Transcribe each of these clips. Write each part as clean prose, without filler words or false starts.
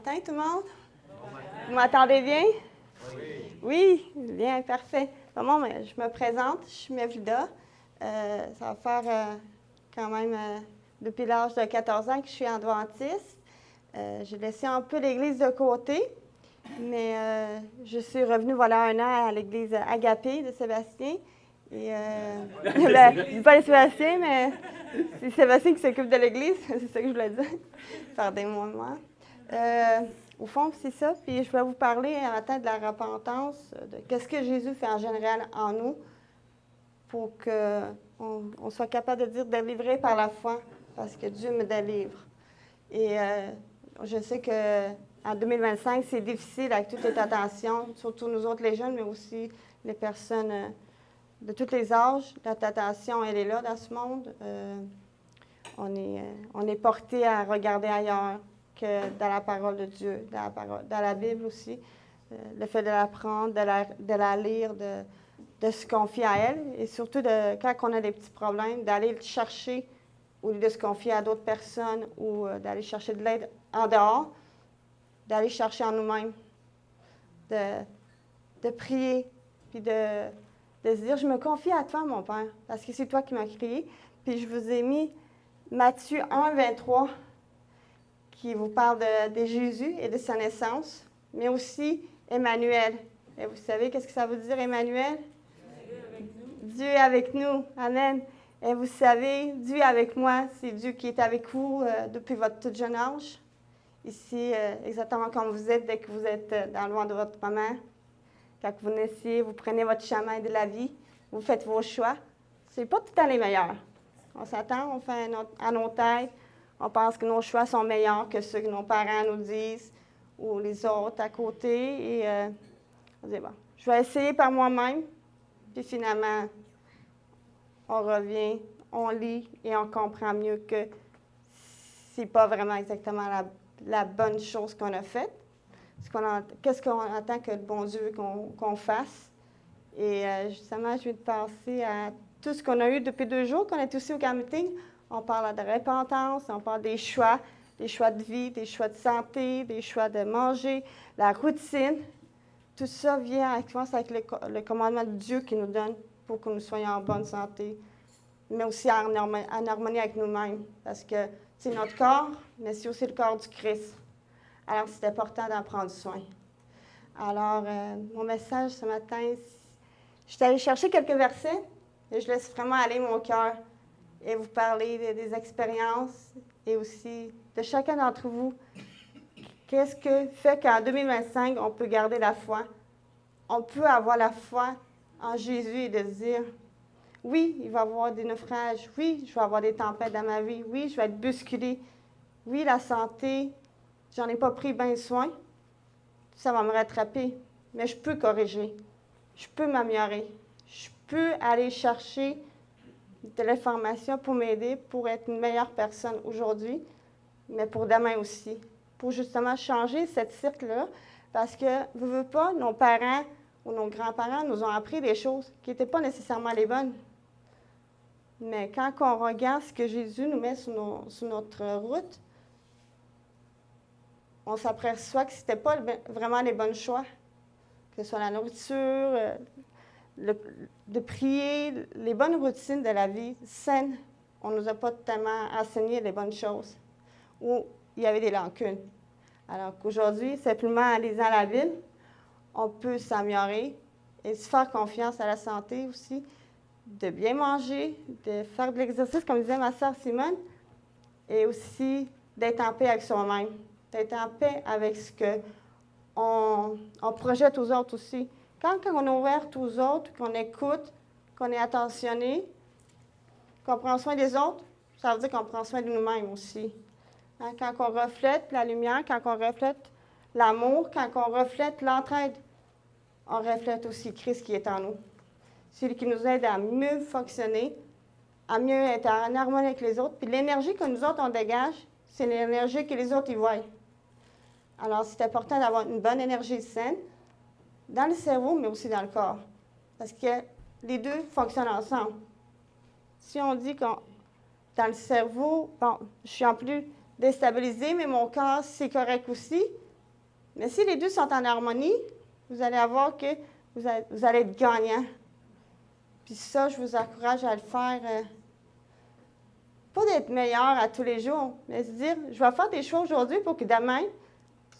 matin, tout le monde? Vous m'entendez bien? Oui, bien, parfait. Bon, mais je me présente, je suis Mevlida. Ça va faire quand même depuis l'âge de 14 ans que je suis adventiste. J'ai laissé un peu l'Église de côté, mais je suis revenue voilà un an à l'Église Agapé de Sébastien. Et pas de Sébastien, mais c'est Sébastien qui s'occupe de l'Église, c'est ça que je voulais dire. Pardonnez-moi. Au fond, c'est ça. Puis je vais vous parler matin de la repentance, de qu'est-ce que Jésus fait en général en nous pour qu'on soit capable de dire délivré par la foi, parce que Dieu me délivre. Et je sais qu'en 2025, c'est difficile avec toute cette attention, surtout nous autres les jeunes, mais aussi les personnes de tous les âges. La tentation, elle est là dans ce monde. On est porté à regarder ailleurs que dans la parole de Dieu, dans la Bible aussi. Le fait de l'apprendre, de la lire, de se confier à elle. Et surtout, quand on a des petits problèmes, d'aller le chercher au lieu de se confier à d'autres personnes ou d'aller chercher de l'aide en dehors, d'aller chercher en nous-mêmes, de prier, puis de se dire, je me confie à toi, mon Père, parce que c'est toi qui m'as créé. Puis je vous ai mis Matthieu 1, 23, qui vous parle de Jésus et de sa naissance, mais aussi Emmanuel. Et vous savez qu'est-ce que ça veut dire, Emmanuel? Dieu est avec nous. Amen. Et vous savez, Dieu est avec moi, c'est Dieu qui est avec vous depuis votre tout jeune âge. Ici, exactement comme vous êtes, dès que vous êtes dans le ventre de votre maman. Quand vous naissez, vous prenez votre chemin de la vie, vous faites vos choix. C'est pas tout le temps les meilleurs. On s'attend, on fait à nos têtes, on pense que nos choix sont meilleurs que ceux que nos parents nous disent ou les autres à côté. Et on dit, bon, je vais essayer par moi-même. Puis finalement, on revient, on lit et on comprend mieux que c'est pas vraiment exactement la bonne chose qu'on a faite. Qu'est-ce qu'on attend que le bon Dieu veut qu'on fasse? Et justement, je vais te passer à tout ce qu'on a eu depuis 2 jours qu'on est aussi au camp meeting. On parle de repentance, on parle des choix de vie, des choix de santé, des choix de manger, la routine. Tout ça vient avec le commandement de Dieu qu'il nous donne pour que nous soyons en bonne santé, mais aussi en harmonie avec nous-mêmes. Parce que c'est notre corps, mais c'est aussi le corps du Christ. Alors, c'est important d'en prendre soin. Alors, mon message ce matin, je suis allée chercher quelques versets et je laisse vraiment aller mon cœur et vous parler des expériences et aussi de chacun d'entre vous. Qu'est-ce que fait qu'en 2025, on peut garder la foi? On peut avoir la foi en Jésus et de se dire, oui, il va y avoir des naufrages, oui, je vais avoir des tempêtes dans ma vie, oui, je vais être bousculée, oui, la santé, j'en ai pas pris bien soin, ça va me rattraper, mais je peux corriger, je peux m'améliorer, je peux aller chercher de l'information pour m'aider, pour être une meilleure personne aujourd'hui, mais pour demain aussi, pour justement changer cette cycle-là, parce que, veux pas, nos parents ou nos grands-parents nous ont appris des choses qui n'étaient pas nécessairement les bonnes. Mais quand on regarde ce que Jésus nous met sur notre route, on s'aperçoit que ce n'était pas vraiment les bons choix, que ce soit la nourriture, de prier, les bonnes routines de la vie saine. On ne nous a pas tellement enseigné les bonnes choses, où il y avait des lacunes. Alors qu'aujourd'hui, simplement en lisant la Bible, on peut s'améliorer et se faire confiance à la santé aussi, de bien manger, de faire de l'exercice, comme disait ma sœur Simone, et aussi d'être en paix avec soi-même, d'être en paix avec ce qu'on projette aux autres aussi. Quand on est ouvert aux autres, qu'on écoute, qu'on est attentionné, qu'on prend soin des autres, ça veut dire qu'on prend soin de nous-mêmes aussi. Hein, quand on reflète la lumière, quand on reflète l'amour, quand on reflète l'entraide, on reflète aussi Christ qui est en nous. Celui qui nous aide à mieux fonctionner, à mieux être en harmonie avec les autres. Puis l'énergie que nous autres, on dégage, c'est l'énergie que les autres y voient. Alors, c'est important d'avoir une bonne énergie saine dans le cerveau, mais aussi dans le corps. Parce que les deux fonctionnent ensemble. Si on dit que dans le cerveau, bon, je suis en plus déstabilisée, mais mon corps, c'est correct aussi, Mais si les deux sont en harmonie, vous allez avoir que vous allez être gagnant. Puis ça, je vous encourage à le faire. Pas d'être meilleur à tous les jours, mais se dire, je vais faire des choix aujourd'hui pour que demain,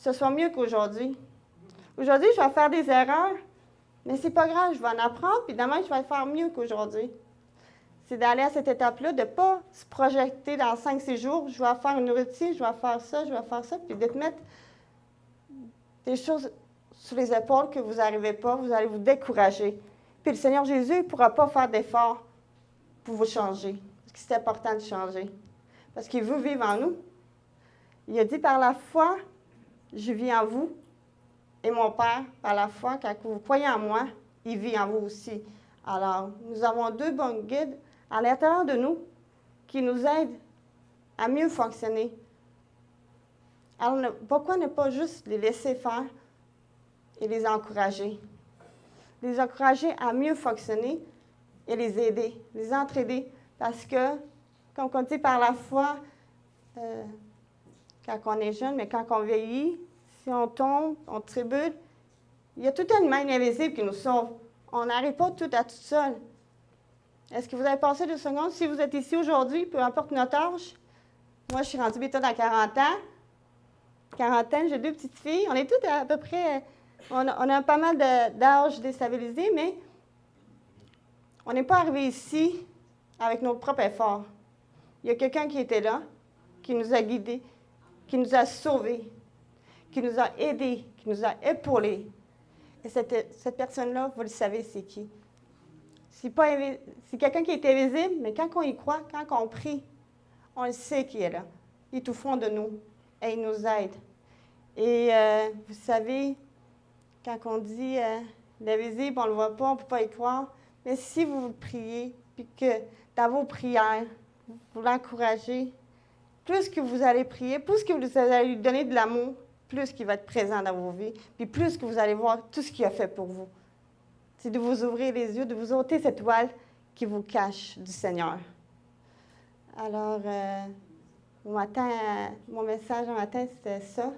ce soit mieux qu'aujourd'hui. Aujourd'hui, je vais faire des erreurs, mais c'est pas grave, je vais en apprendre, puis demain, je vais faire mieux qu'aujourd'hui. C'est d'aller à cette étape-là, de ne pas se projeter dans 5-6 jours, je vais faire une routine, je vais faire ça, puis de te mettre des choses sur les épaules que vous n'arrivez pas, vous allez vous décourager. Puis le Seigneur Jésus ne pourra pas faire d'efforts pour vous changer. Parce que c'est important de changer. Parce qu'il veut vivre en nous. Il a dit, par la foi, je vis en vous. Et mon Père, par la foi, quand vous croyez en moi, il vit en vous aussi. Alors, nous avons deux bons guides à l'intérieur de nous qui nous aident à mieux fonctionner. Alors, pourquoi ne pas juste les laisser faire et les encourager? Les encourager à mieux fonctionner et les aider, les entraider. Parce que, comme on dit par la foi, quand on est jeune, mais quand on vieillit, si on tombe, on tribule, il y a toute une main invisible qui nous sauve. On n'arrive pas tout à tout seul. Est-ce que vous avez passé 2 secondes? Si vous êtes ici aujourd'hui, peu importe notre âge, moi je suis rendue bientôt dans 40 ans. Quarantaine, j'ai 2 petites filles. On est toutes à peu près, on a pas mal d'âge déstabilisé, mais on n'est pas arrivé ici avec nos propres efforts. Il y a quelqu'un qui était là, qui nous a guidés, qui nous a sauvés, qui nous a aidés, qui nous a épaulés. Et cette personne-là, vous le savez, c'est qui? C'est quelqu'un qui est invisible, mais quand on y croit, quand on prie, on le sait qui est là. Il est au fond de nous et il nous aide. Et vous savez, quand on dit l'invisible, on ne le voit pas, on ne peut pas y croire, mais si vous le priez, puis que dans vos prières, vous l'encouragez, plus que vous allez prier, plus que vous allez lui donner de l'amour, plus qu'il va être présent dans vos vies, puis plus que vous allez voir tout ce qu'il a fait pour vous. C'est de vous ouvrir les yeux, de vous ôter cette voile qui vous cache du Seigneur. Alors, mon message un matin, c'était ça.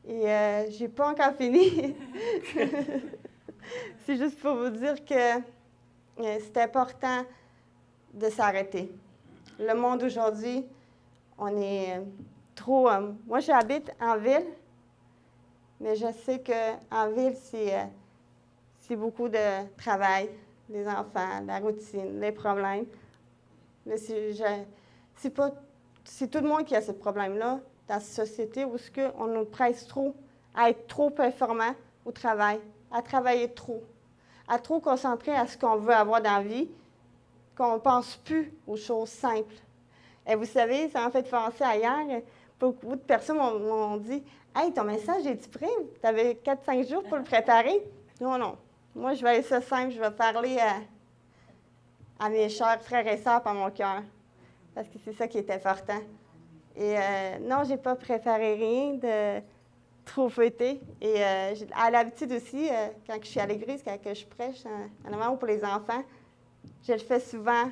Et je n'ai pas encore fini. C'est juste pour vous dire que c'est important de s'arrêter. Le monde aujourd'hui, on est trop... moi, j'habite en ville, mais je sais qu'en ville, c'est beaucoup de travail, les enfants, la routine, les problèmes. Mais c'est tout le monde qui a ce problème-là dans cette société où on nous presse trop à être trop performant au travail, à travailler trop, à trop concentrer à ce qu'on veut avoir dans la vie, qu'on ne pense plus aux choses simples. Et vous savez, ça m'a fait penser à hier, beaucoup de personnes m'ont dit « Hey, ton message, es-tu prêt? Tu avais 4-5 jours pour le préparer? » Non. Moi, je vais aller ça simple. Je vais parler à mes chers frères et sœurs par mon cœur. Parce que c'est ça qui est important. Et non, je n'ai pas préparé rien de trop feuilleté. Et j'ai à l'habitude aussi, quand je suis à l'église, quand je prêche en avant pour les enfants, je le fais souvent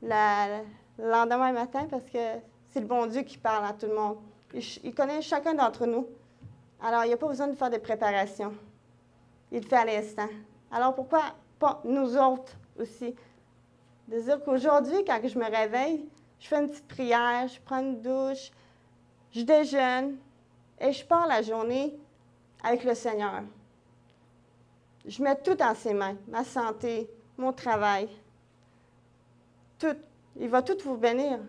le lendemain matin parce que c'est le bon Dieu qui parle à tout le monde. Il connaît chacun d'entre nous. Alors, il n'y a pas besoin de faire de préparation. Il le fait à l'instant. Alors, pourquoi pas nous autres aussi? De dire qu'aujourd'hui, quand je me réveille, je fais une petite prière, je prends une douche, je déjeune et je pars la journée avec le Seigneur. Je mets tout dans ses mains, ma santé, mon travail, tout. Il va tout vous bénir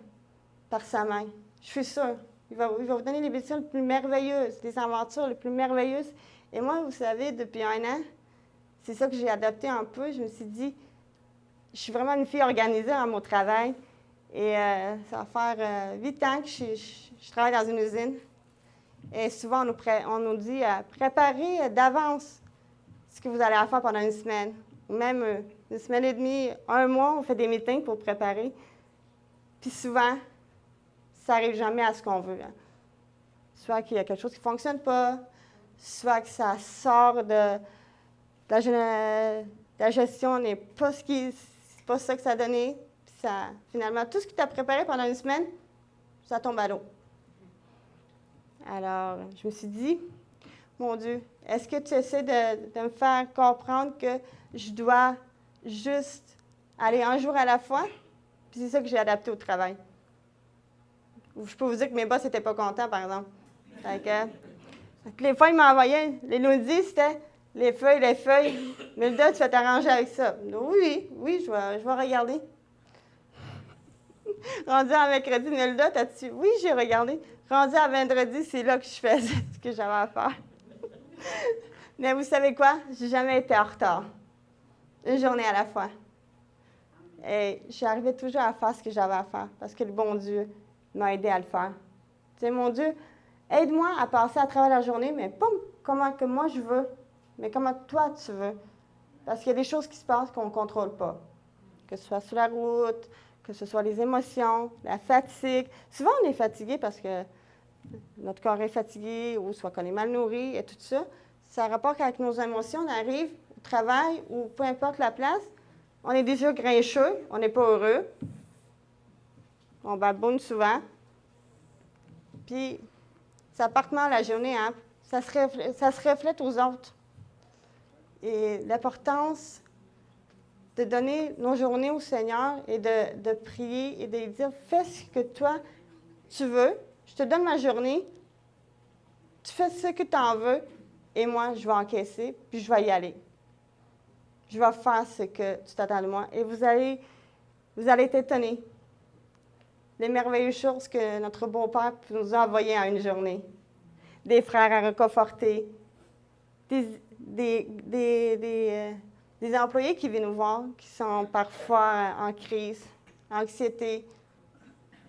par sa main. Je suis sûre. Il va vous donner les bénédictions les plus merveilleuses, les aventures les plus merveilleuses. Et moi, vous savez, depuis 1 an, c'est ça que j'ai adopté un peu. Je me suis dit, je suis vraiment une fille organisée dans mon travail. Et ça va faire 8 ans que je travaille dans une usine. Et souvent, on nous dit, préparez d'avance ce que vous allez faire pendant une semaine. Ou même 1 semaine et demie, 1 mois, on fait des meetings pour préparer. Puis souvent, ça n'arrive jamais à ce qu'on veut. Hein. Soit qu'il y a quelque chose qui ne fonctionne pas, soit que ça sort de la gestion n'est pas c'est pas ça que ça a donné. Puis finalement, tout ce que tu as préparé pendant 1 semaine, ça tombe à l'eau. Alors, je me suis dit, mon Dieu, est-ce que tu essaies de me faire comprendre que je dois juste aller un jour à la fois? Puis c'est ça que j'ai adapté au travail. Je peux vous dire que mes boss n'étaient pas contents, par exemple. Fait que les fois, ils m'envoyaient, les lundis, c'était les feuilles. Milda, tu vas t'arranger avec ça. Oui, je vais regarder. Rendu à mercredi, Milda, t'as-tu? Oui, j'ai regardé. Rendu à vendredi, c'est là que je faisais ce que j'avais à faire. Mais vous savez quoi? J'ai jamais été en retard. Une journée à la fois. Et j'arrivais toujours à faire ce que j'avais à faire parce que le bon Dieu m'a aidé à le faire. Tu sais, mon Dieu, aide-moi à passer à travers la journée, mais pas comment que moi je veux, mais comment toi tu veux. Parce qu'il y a des choses qui se passent qu'on ne contrôle pas. Que ce soit sur la route, que ce soit les émotions, la fatigue. Souvent, on est fatigué parce que notre corps est fatigué ou soit qu'on est mal nourri et tout ça. Ça a rapport qu'avec nos émotions, on arrive au travail ou peu importe la place, on est déjà grincheux, on n'est pas heureux. On baboune souvent. Puis, ça part mal la journée, hein? Ça se reflète aux autres. Et l'importance de donner nos journées au Seigneur et de prier et de lui dire, fais ce que toi, tu veux. Je te donne ma journée. Tu fais ce que tu en veux. Et moi, je vais encaisser, puis je vais y aller. Je vais faire ce que tu t'attends de moi. Et vous allez être étonnés. Les merveilleuses choses que notre beau-père peut nous envoyer en une journée. Des frères à réconforter, des employés qui viennent nous voir, qui sont parfois en crise, anxiété,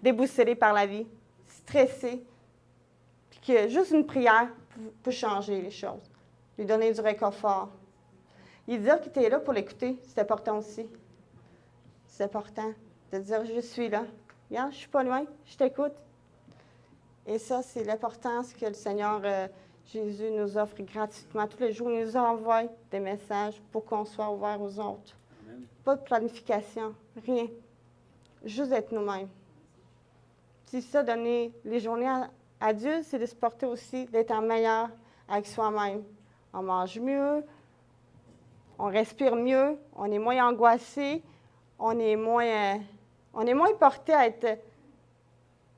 déboussolés par la vie, stressés, puis que juste une prière peut changer les choses, lui donner du réconfort. Et dire que tu es là pour l'écouter, c'est important aussi. C'est important de dire, je suis là. Regarde, je ne suis pas loin, je t'écoute. Et ça, c'est l'importance que le Seigneur Jésus nous offre gratuitement. Tous les jours, il nous envoie des messages pour qu'on soit ouvert aux autres. Amen. Pas de planification, rien. Juste être nous-mêmes. C'est ça, donner les journées à Dieu, c'est de se porter aussi, d'être en meilleur avec soi-même. On mange mieux, on respire mieux, on est moins angoissé, on est moins porté à être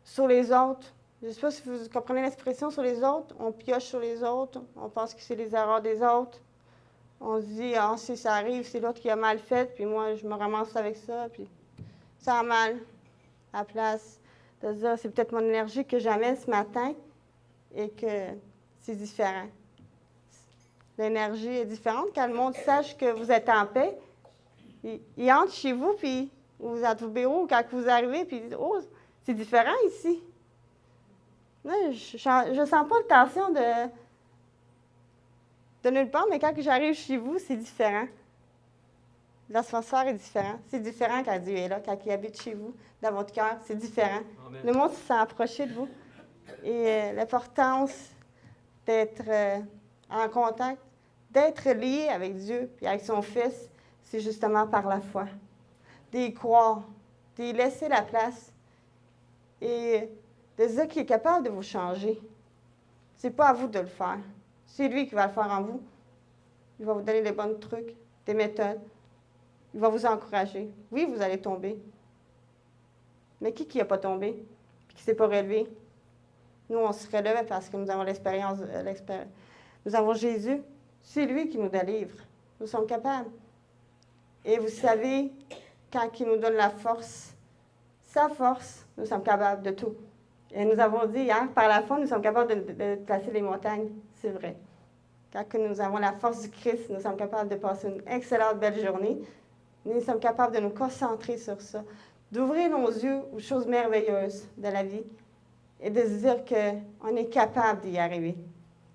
sur les autres. Je ne sais pas si vous comprenez l'expression sur les autres. On pioche sur les autres. On pense que c'est les erreurs des autres. On se dit, ah, si ça arrive, c'est l'autre qui a mal fait, puis moi, je me ramasse avec ça, puis ça a mal. À la place de dire, c'est peut-être mon énergie que j'amène ce matin et que c'est différent. L'énergie est différente. Quand le monde sache que vous êtes en paix, il entre chez vous, puis vous êtes au bureau, quand vous arrivez, puis il dit, oh, c'est différent ici. Là, je ne sens pas de tension de nulle part, mais quand j'arrive chez vous, c'est différent. L'atmosphère est différente. C'est différent quand Dieu est là, quand il habite chez vous, dans votre cœur, c'est différent. Amen. Le monde se sent approché de vous. Et l'importance d'être en contact, d'être lié avec Dieu et avec son Fils, c'est justement par la foi. D'y croire, d'y laisser la place et de dire qu'il est capable de vous changer. Ce n'est pas à vous de le faire. C'est lui qui va le faire en vous. Il va vous donner des bons trucs, des méthodes. Il va vous encourager. Oui, vous allez tomber. Mais qui n'a pas tombé et qui ne s'est pas relevé? Nous, on se relève parce que nous avons l'expérience. Nous avons Jésus. C'est lui qui nous délivre. Nous sommes capables. Et vous savez, quand il nous donne la force, sa force, nous sommes capables de tout. Et nous avons dit hier, par la foi, nous sommes capables de placer les montagnes. C'est vrai. Quand nous avons la force du Christ, nous sommes capables de passer une excellente, belle journée. Nous sommes capables de nous concentrer sur ça, d'ouvrir nos yeux aux choses merveilleuses de la vie et de se dire qu'on est capable d'y arriver.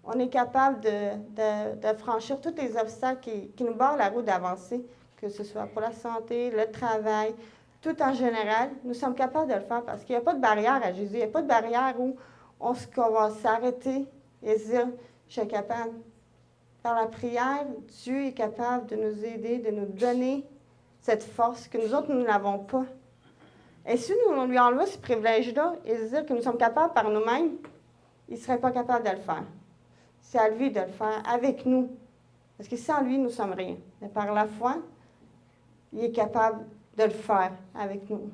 On est capable de franchir tous les obstacles qui nous barrent la route d'avancer, que ce soit pour la santé, le travail, tout en général. Nous sommes capables de le faire parce qu'il n'y a pas de barrière à Jésus. Il n'y a pas de barrière où on va s'arrêter et se dire « je suis capable ». Par la prière, Dieu est capable de nous aider, de nous donner cette force que nous autres, nous n'avons pas. Et si nous lui enlevons ce privilège-là et se dire que nous sommes capables par nous-mêmes, il ne serait pas capable de le faire. c'est à lui de le faire avec nous. Parce que sans lui, nous ne sommes rien. Mais par la foi, il est capable de le faire avec nous.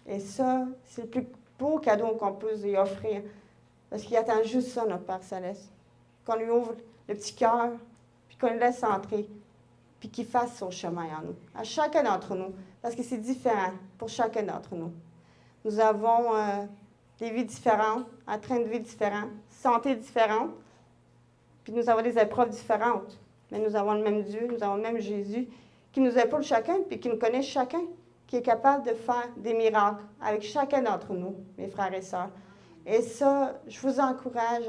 Et ça, c'est le plus beau cadeau qu'on peut lui offrir. Parce qu'il attend juste ça, notre Père Céleste. Qu'on lui ouvre le petit cœur, puis qu'on le laisse entrer, puis qu'il fasse son chemin en nous, à chacun d'entre nous. Parce que c'est différent pour chacun d'entre nous. Nous avons des vies différentes, un train de vie différent, santé différente, puis nous avons des épreuves différentes. Mais nous avons le même Dieu, nous avons le même Jésus, qui nous épaule chacun, puis qui nous connaît chacun, qui est capable de faire des miracles avec chacun d'entre nous, mes frères et sœurs. Et ça, je vous encourage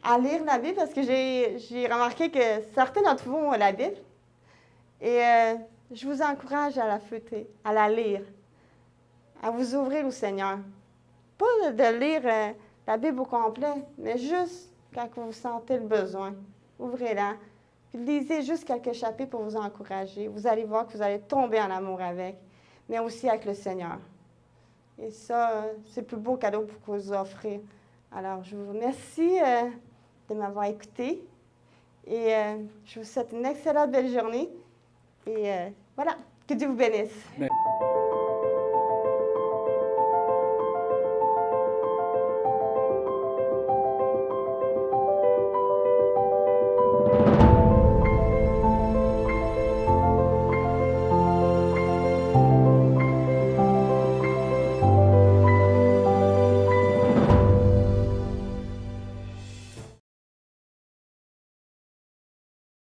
à lire la Bible, parce que j'ai remarqué que certains d'entre vous ont la Bible. Et je vous encourage à la feuilleter, à la lire, à vous ouvrir au Seigneur. Pas de lire la Bible au complet, mais juste quand vous sentez le besoin. Ouvrez-la. Puis lisez juste quelques chapitres pour vous encourager. Vous allez voir que vous allez tomber en amour avec, mais aussi avec le Seigneur. Et ça, c'est le plus beau cadeau pour vous offrir. Alors, je vous remercie de m'avoir écouté. Et je vous souhaite une excellente belle journée. Et voilà, que Dieu vous bénisse.